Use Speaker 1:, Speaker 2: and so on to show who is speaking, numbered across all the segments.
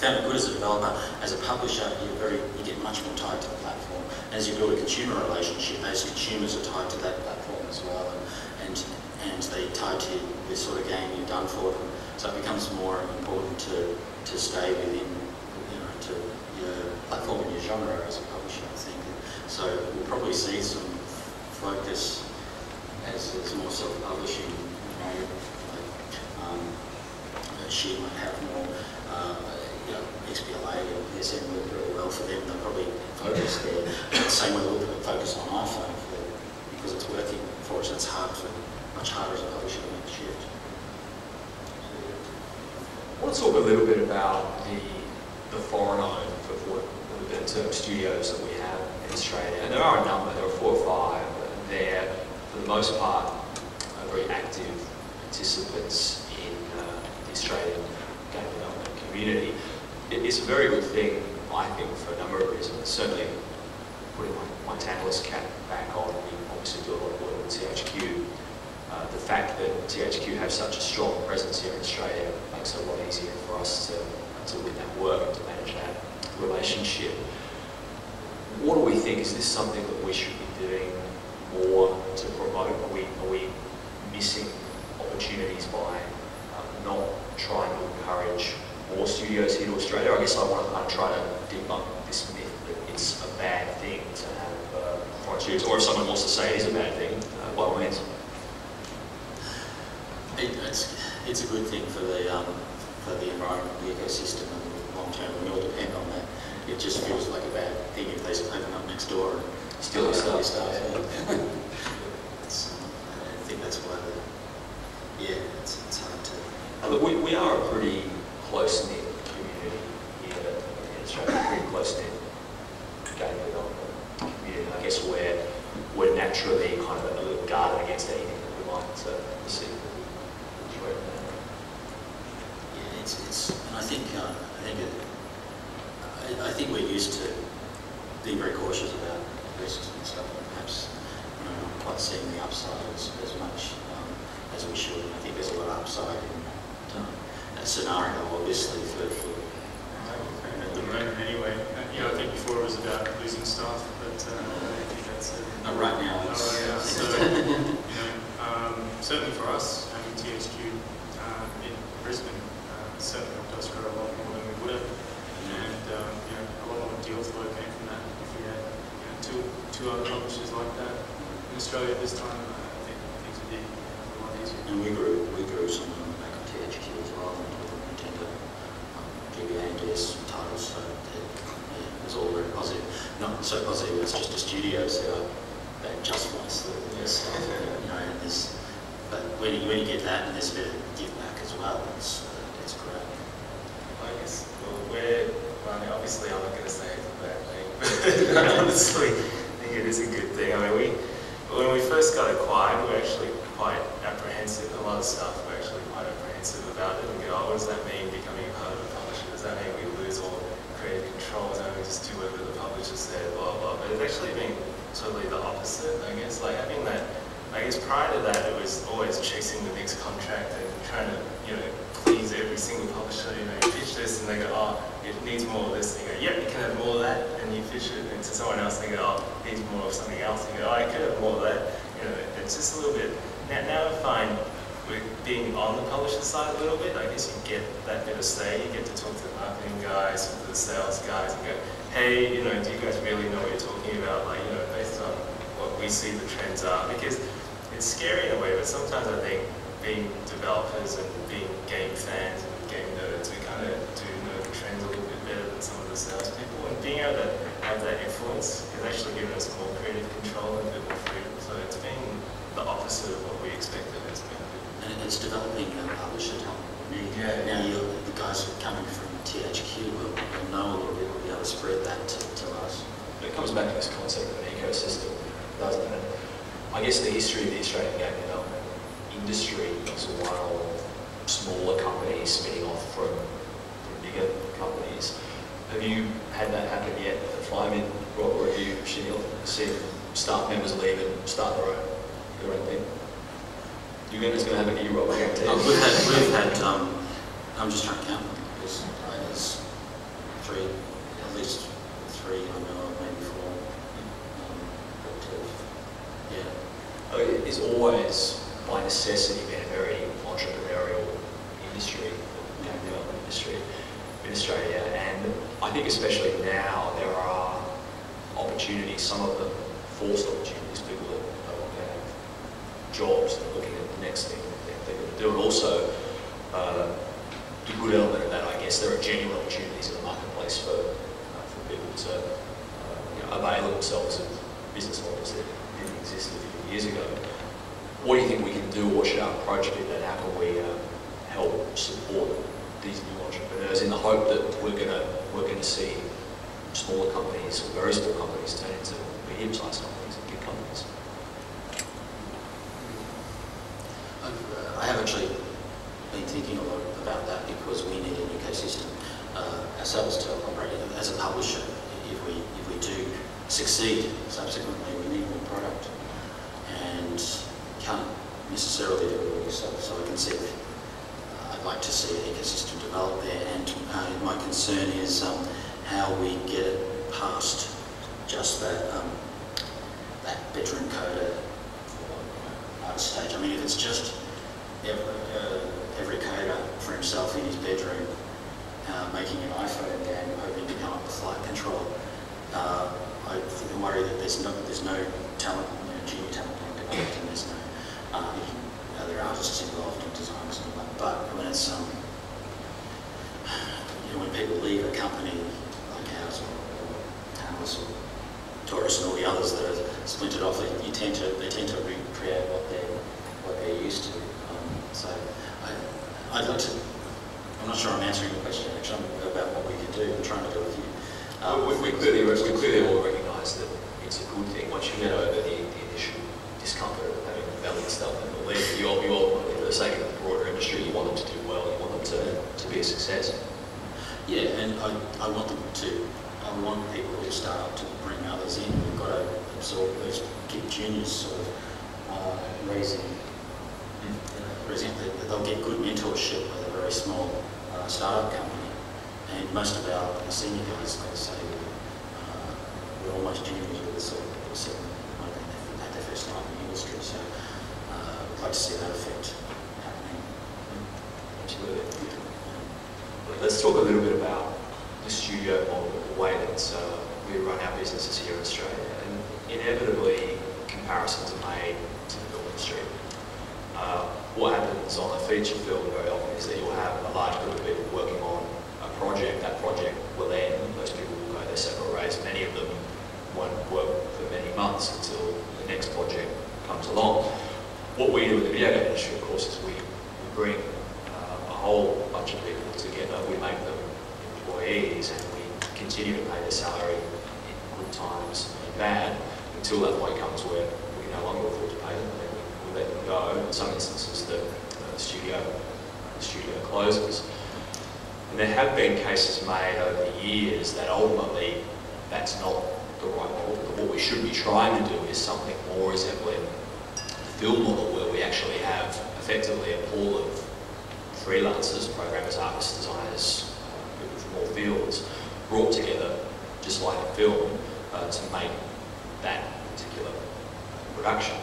Speaker 1: found it good as a developer. As a publisher, you get much more tied to the platform. As you build a consumer relationship, those consumers are tied to that platform as well, and they tie to the sort of game you've done for them. So it becomes more important to stay within, to your platform and your genre as a publisher, I think. So we'll probably see some focus as there's more self-publishing. She might have more, XPLA or SM work really well for them. They'll probably focus there. Same way we'll focus on iPhone because it's working for us. It's much harder as a publisher to make the shift.
Speaker 2: I want to talk a little bit about the foreign-owned, for the term, studios that we have in Australia. And there are a number, there are 4 or 5, and they're, for the most part, very active participants in the Australian game development community. It's a very good thing, I think, for a number of reasons. Certainly, putting my analyst cap back on, we obviously do a lot of work with THQ. The fact that THQ have such a strong presence here in Australia makes it a lot easier for us to win that work and to manage that relationship. What do we think? Is this something that we should be doing more to promote? Are we missing opportunities by not trying to encourage more studios here to Australia? I guess I want to kind of try to debunk this myth that it's a bad thing to have foreign studios, or if someone wants to say it is a bad thing, by all means.
Speaker 1: It's a good thing for the environment, the ecosystem, and the long term. We all depend on that. It just feels like a bad thing if they open up next door and steal your stuff. I think that's why it's hard to.
Speaker 2: Look, we are a pretty close-knit community here in Australia. Pretty close-knit game development community. I guess we're naturally kind of a little guarded against anything that we might see.
Speaker 1: And I think we're used to being very cautious about risks and stuff, and perhaps not quite seeing the upside as much as we should. I think there's a lot of upside in that scenario, obviously, for
Speaker 3: at the moment anyway. I think before it was about losing staff, but I think that's
Speaker 1: not right now.
Speaker 3: So certainly for us, having THQ in Brisbane certainly helped us grow a lot more than we would have, and a lot more deal flow came from that. If we had two other publishers like that in Australia this time, I think things would be a lot easier.
Speaker 1: And we grew some of them back on THQ as well, and Nintendo, GDAA and DS titles. So it was all very positive. Not so positive as just a studio set up that just wants the stuff, and there's. But when you get that, and there's a bit of give back as well, it's great.
Speaker 4: I guess obviously I'm not going to say it's a bad thing, but I honestly think it is a good thing. I mean, when we first got acquired, we were actually quite apprehensive. A lot of staff were actually quite apprehensive about it, and go, oh, what does that mean, becoming a part of a publisher? Does that mean we lose all creative controls and we just do whatever the publisher said, blah, blah. But it's actually been totally the opposite, I guess. Like having that, I guess prior to that, it was always chasing the next contract and trying to, please every single publisher. You pitch this and they go, oh, it needs more of this. And you go, yep, you can have more of that. And you pitch it into someone else and they go, oh, it needs more of something else. And you go, oh, I could have more of that. It's just a little bit. Now I find we're being on the publisher side a little bit. I guess you get that bit of say. You get to talk to the marketing guys, talk to the sales guys, and go, hey, do you guys really know what you're talking about? Like, based on what we see the trends are, because it's scary in a way. But sometimes I think being developers and being game fans and game nerds, we kind of do know the trends a little bit better than some of the salespeople. And being able to have that influence has actually given us more creative control and a bit more freedom. So it's been the opposite of what we expected. It's been good.
Speaker 1: And it's developing a publisher talent. Now the guys who are coming from THQ will know a little bit, will be able to spread that to us.
Speaker 2: It comes back to this concept of an ecosystem, doesn't it? I guess the history of the Australian game development industry is one of smaller companies spinning off from bigger companies. Have you had that happen yet at Firemint, Rob, or have you, Shainiel, seen staff members leave and start their own thing? Do you think it's going to happen to you, Rob? I guarantee.
Speaker 1: We've had I'm just trying to count them because three, at least three I know of, maybe four.
Speaker 2: It's always, by necessity, been a very entrepreneurial industry, game development industry in Australia, and I think especially now there are opportunities, some of them forced opportunities, people that no longer have jobs, they're looking at the next thing they're going to do, and also the good element of that, I guess, there are genuine opportunities in the marketplace for people to avail themselves of business models that didn't exist a few years ago. What do you think we can do? What should our approach be then? How can we help support these new entrepreneurs in the hope that we're going to see smaller companies or very small companies turn into medium-sized companies and big companies?
Speaker 1: I have actually been thinking a lot about that because we need an ecosystem ourselves to operate as a publisher. If we do succeed subsequently, we need more product, and can't necessarily do it all yourself. So I can see that I'd like to see an ecosystem develop there, and my concern is how we get it past just that bedroom coder art stage. I mean, if it's just every coder for himself in his bedroom making an iPhone game, hoping to come up with flight control, I worry that there's no talent, junior talent being developed, and there's no there are artists involved in designers and all that. But when it's when people leave a company like ours or Taurus and all the others that are splintered off, they tend to recreate what they're used to. So I'd like to. I'm not sure I'm answering the question actually about what we can do. I'm trying to do with you.
Speaker 2: We clearly all recognise that it's a good thing once you get over the initial discomfort of having valid stuff and believe you ultimately, for the sake of the broader industry, you want them to do well, you want them to be a success.
Speaker 1: Yeah, and I want them to. I want people who start up to bring others in. We've got to absorb those, keep juniors sort of raising. They'll get good mentorship with a very small startup company, and most of our senior guys, they say we're almost juniors with sort of 7 when they had their first time in the industry. So I'd like to see that effect happening.
Speaker 2: Absolutely. Let's talk a little bit about the studio model, the way that we run our businesses here in Australia, and inevitably comparisons are made to the film industry. What happens on a feature film very often is that you'll have a large group of people working on a project. That project will end, those people will go their separate ways. Many of them won't work for many months until the next project comes along. What we do in the video game industry, of course, is we bring a whole bunch of people together, we make them employees, and we continue to pay their salary in good times and bad until that point comes where we no longer afford to pay them. Let them go. In some instances, the studio closes. And there have been cases made over the years that ultimately that's not the right model. What we should be trying to do is something more resembling the film model, where we actually have effectively a pool of freelancers, programmers, artists, designers, people from all fields, brought together just like a film to make that particular production.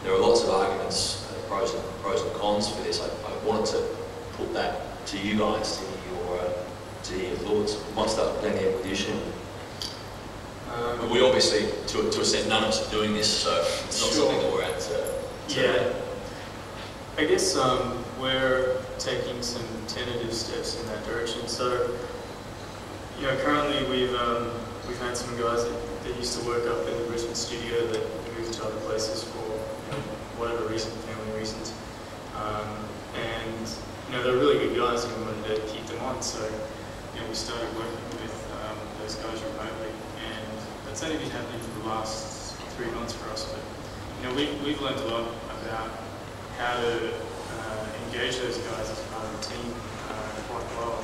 Speaker 2: There are lots of arguments, pros and cons for this. I wanted to put that to you guys, to your thoughts. I might start with you, Shainiel. We obviously, to a extent, none of us are doing this, so it's not something that we're at.
Speaker 3: Yeah. I guess we're taking some tentative steps in that direction. So, currently we've had some guys that used to work up in the Brisbane studio that moved to other places for whatever reason, family reasons, and they're really good guys, and we wanted to keep them on. So we started working with those guys remotely, and that's only been happening for the last 3 months for us. But we've learned a lot about how to engage those guys as part of the team quite well.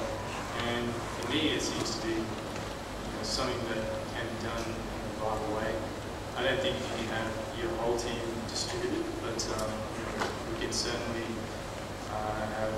Speaker 3: And for me, it seems to be something that can be done in a viable way. I don't think you can have your whole team distributed, but we can certainly have